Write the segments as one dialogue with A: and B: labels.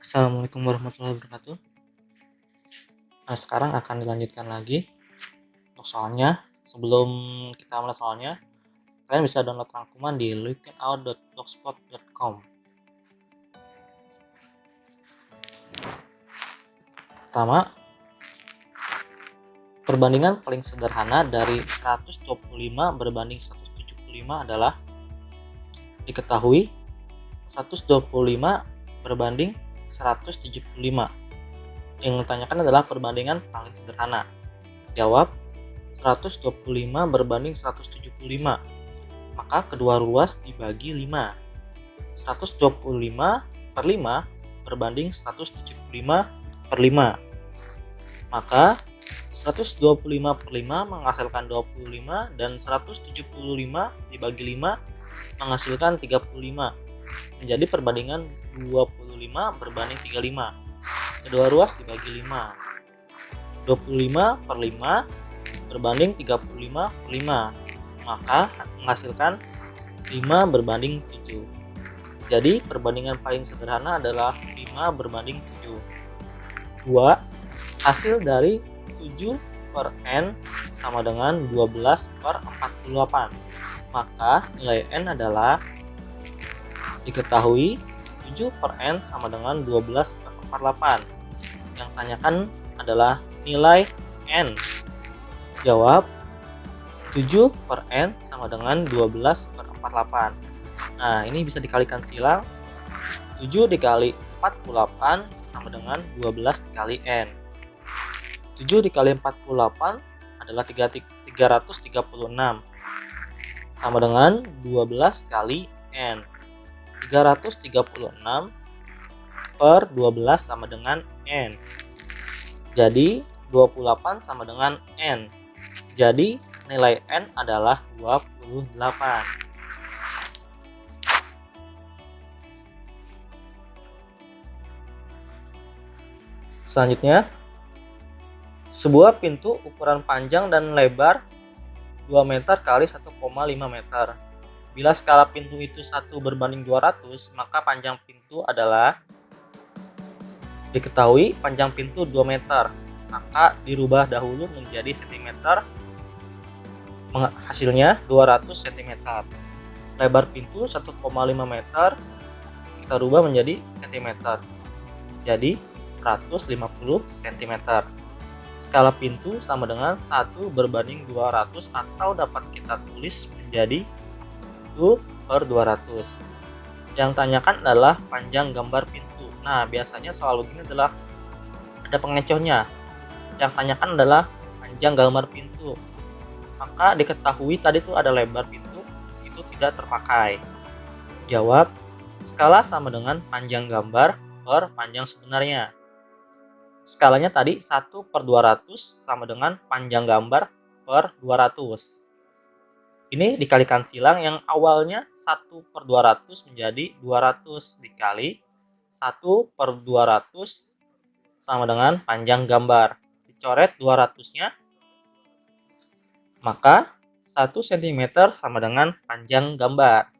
A: Assalamualaikum warahmatullahi wabarakatuh. Nah, sekarang akan dilanjutkan lagi untuk soalnya. Sebelum kita mulai soalnya, kalian bisa download rangkuman di lookout.blogspot.com. Pertama, perbandingan paling sederhana dari 125 berbanding 175 adalah diketahui 125 berbanding 175. Yang ditanyakan adalah perbandingan paling sederhana. Jawab 125 berbanding 175. Maka kedua ruas dibagi 5. 125 per 5 berbanding 175 per 5. Maka 125 per 5 menghasilkan 25 dan 175 dibagi 5 menghasilkan 35. Menjadi perbandingan 25 berbanding 35. Kedua ruas dibagi 5. 25 per 5 berbanding 35 per 5. Maka menghasilkan 5 berbanding 7. Jadi perbandingan paling sederhana adalah 5 berbanding 7. 2. Hasil dari 7 per n sama dengan 12 per 48. Maka nilai n adalah diketahui 7 per n sama dengan 12 per 48. Yang tanyakan adalah nilai n. Jawab 7 per n sama dengan 12 per 48. Nah, ini bisa dikalikan silang. 7 dikali 48 sama dengan 12 dikali n. 7 dikali 48 adalah 336 sama dengan 12 kali n. 336 per 12 sama dengan n. Jadi 28 sama dengan n. Jadi nilai n adalah 28. Selanjutnya, sebuah pintu ukuran panjang dan lebar 2 meter kali 1,5 meter. Bila skala pintu itu 1 berbanding 200, maka panjang pintu adalah diketahui panjang pintu 2 meter. Maka dirubah dahulu menjadi cm. Hasilnya 200 cm. Lebar pintu 1,5 meter kita rubah menjadi cm. Jadi 150 cm. Skala pintu sama dengan 1 berbanding 200 atau dapat kita tulis menjadi 1 per 200. Yang tanyakan adalah panjang gambar pintu. Nah, biasanya soal begini adalah ada pengecohnya. Yang tanyakan adalah panjang gambar pintu. Maka diketahui tadi tuh ada lebar pintu, itu tidak terpakai. Jawab skala sama dengan panjang gambar per panjang sebenarnya. Skalanya tadi 1 per 200 sama dengan panjang gambar per 200. Ini dikalikan silang, yang awalnya 1 per 200 menjadi 200 dikali 1 per 200 sama dengan panjang gambar. Dicoret 200-nya, maka 1 cm sama dengan panjang gambar.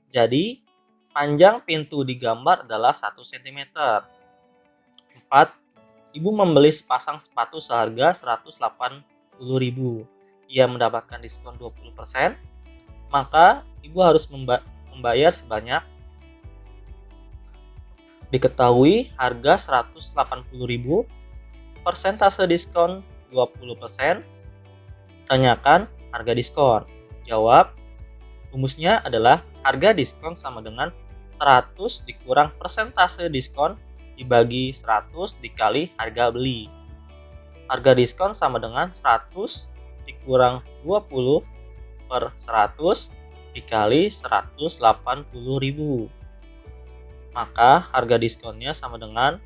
A: Jadi panjang pintu digambar adalah 1 cm. 4. Ibu membeli sepasang sepatu seharga 180.000. Ia mendapatkan diskon 20%. Maka ibu harus membayar sebanyak, diketahui harga 180.000, persentase diskon 20%. Tanyakan harga diskon. Jawab rumusnya adalah harga diskon sama dengan 100 dikurang persentase diskon dibagi 100 dikali harga beli. Harga diskon sama dengan 100 dikurang 20 per 100 dikali 180.000. Maka harga diskonnya sama dengan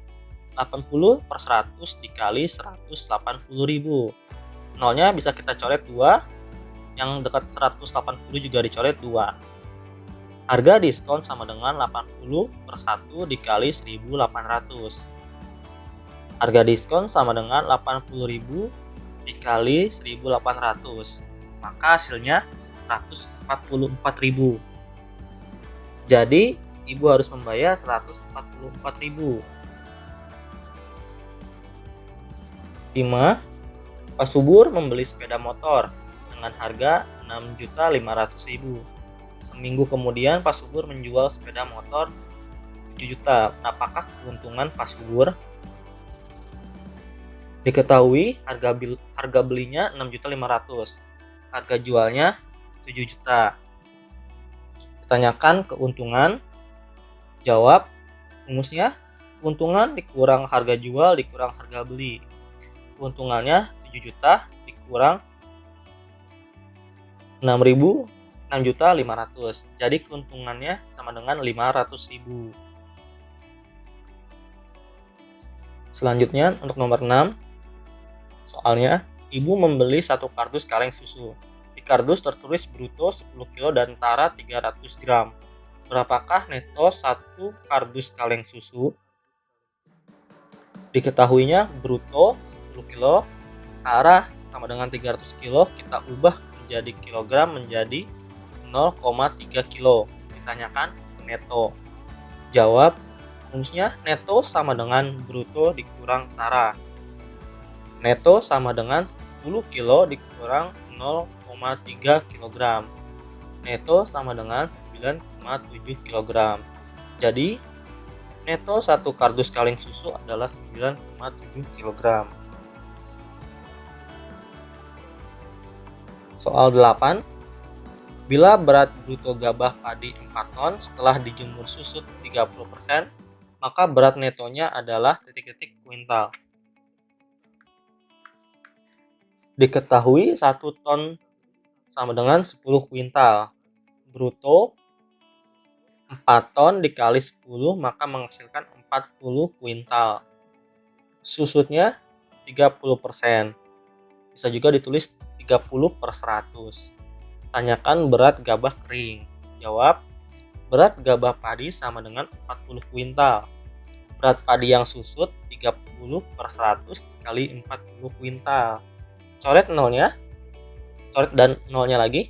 A: 80 per 100 dikali 180.000. Nolnya bisa kita coret 2. Yang dekat 180 juga dicoret 2. Harga diskon sama dengan 80 per 1 dikali 1.800. Harga diskon sama dengan 80.000 dikali 1.800. Maka hasilnya 144.000. Jadi ibu harus membayar 144.000. 5. Pak Subur membeli sepeda motor dengan harga 6.500.000. Seminggu kemudian Pak Subur menjual sepeda motor 7 juta. Apakah keuntungan Pak Subur? Diketahui harga belinya 6.500.000. Harga jualnya 7 juta. Ditanyakan keuntungan. Jawab, rumusnya keuntungan dikurang harga jual dikurang harga beli. Keuntungannya 7 juta dikurang 6.500.000. Jadi keuntungannya sama dengan 500.000. Selanjutnya untuk nomor 6. Soalnya, ibu membeli 1 kardus kaleng susu. Di kardus tertulis bruto 10 kg dan tara 300 gram. Berapakah neto 1 kardus kaleng susu? Diketahuinya bruto 10 kg, tara sama dengan 300 kg, kita ubah menjadi kilogram menjadi 0,3 kg. Ditanyakan neto. Jawab, rumusnya neto sama dengan bruto dikurang tara. Neto sama dengan 10 kg dikurang 0,3 kg. Neto sama dengan 9,7 kg. Jadi neto 1 kardus kaleng susu adalah 9,7 kg. Soal 8. Bila berat bruto gabah padi 4 ton setelah dijemur susut 30%, maka berat netonya adalah kuintal. Diketahui 1 ton sama dengan 10 kuintal. Bruto 4 ton dikali 10 maka menghasilkan 40 kuintal. Susutnya 30%. Bisa juga ditulis 30/100. Tanyakan berat gabah kering. Jawab, berat gabah padi sama dengan 40 kuintal. Berat padi yang susut 30/100 dikali 40 kuintal. Coret nolnya. Coret dan nolnya lagi.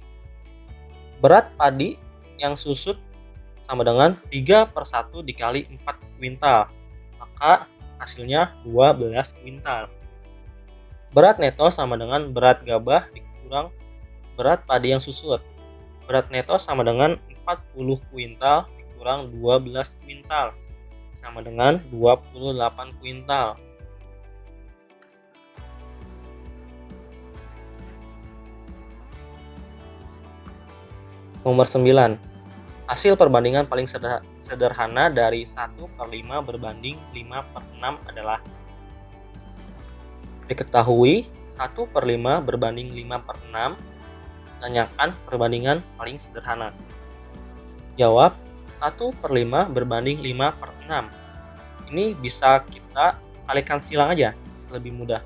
A: Berat padi yang susut sama dengan 3/1 dikali 4 kuintal. Maka hasilnya 12 kuintal. Berat neto sama dengan berat gabah dikurang berat padi yang susut. Berat neto sama dengan 40 kuintal dikurang 12 kuintal. Sama dengan 28 kuintal. Nomor 9. Hasil perbandingan paling sederhana dari 1/5 berbanding 5/6 adalah. Diketahui 1/5 berbanding 5/6. Tanyakan perbandingan paling sederhana. Jawab, 1/5 berbanding 5/6. Ini bisa kita kalikan silang aja, lebih mudah.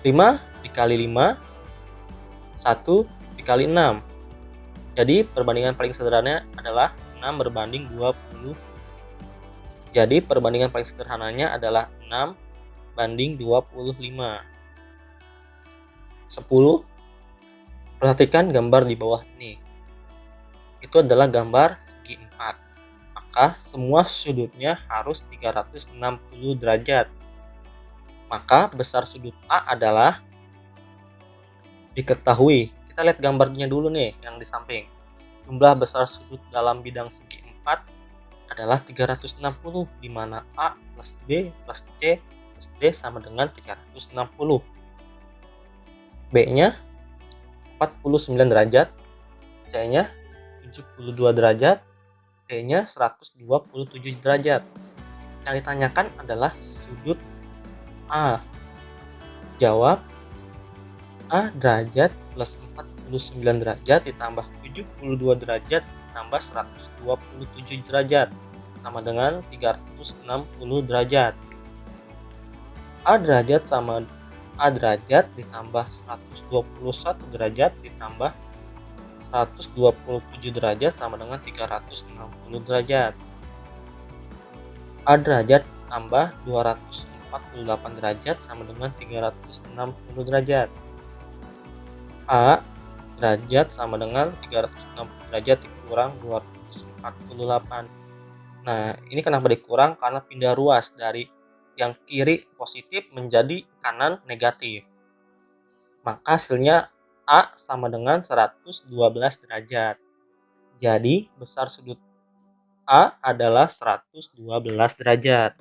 A: 5 dikali 5, 1 dikali 6. Jadi perbandingan paling sederhananya adalah 6 berbanding 20. Jadi perbandingan paling sederhananya adalah 6 banding 25. 10. Perhatikan gambar di bawah ini. Itu adalah gambar segi 4. Maka semua sudutnya harus 360 derajat. Maka besar sudut A adalah, diketahui, kita lihat gambarnya dulu nih yang di samping. Jumlah besar sudut dalam bidang segi 4 adalah 360, di mana A plus B plus C plus D sama dengan 360. B-nya 49 derajat, C-nya 72 derajat, D-nya 127 derajat. Yang ditanyakan adalah sudut A. Jawab, A derajat plus 49 derajat ditambah 72 derajat ditambah 127 derajat sama dengan 360 derajat. A derajat sama A derajat ditambah 121 derajat ditambah 127 derajat sama dengan 360 derajat. A derajat tambah 248 derajat sama dengan 360 derajat. A derajat sama dengan 360 derajat dikurang 248. Nah, ini kenapa dikurang? Karena pindah ruas dari yang kiri positif menjadi kanan negatif. Maka hasilnya A sama dengan 112 derajat. Jadi besar sudut A adalah 112 derajat.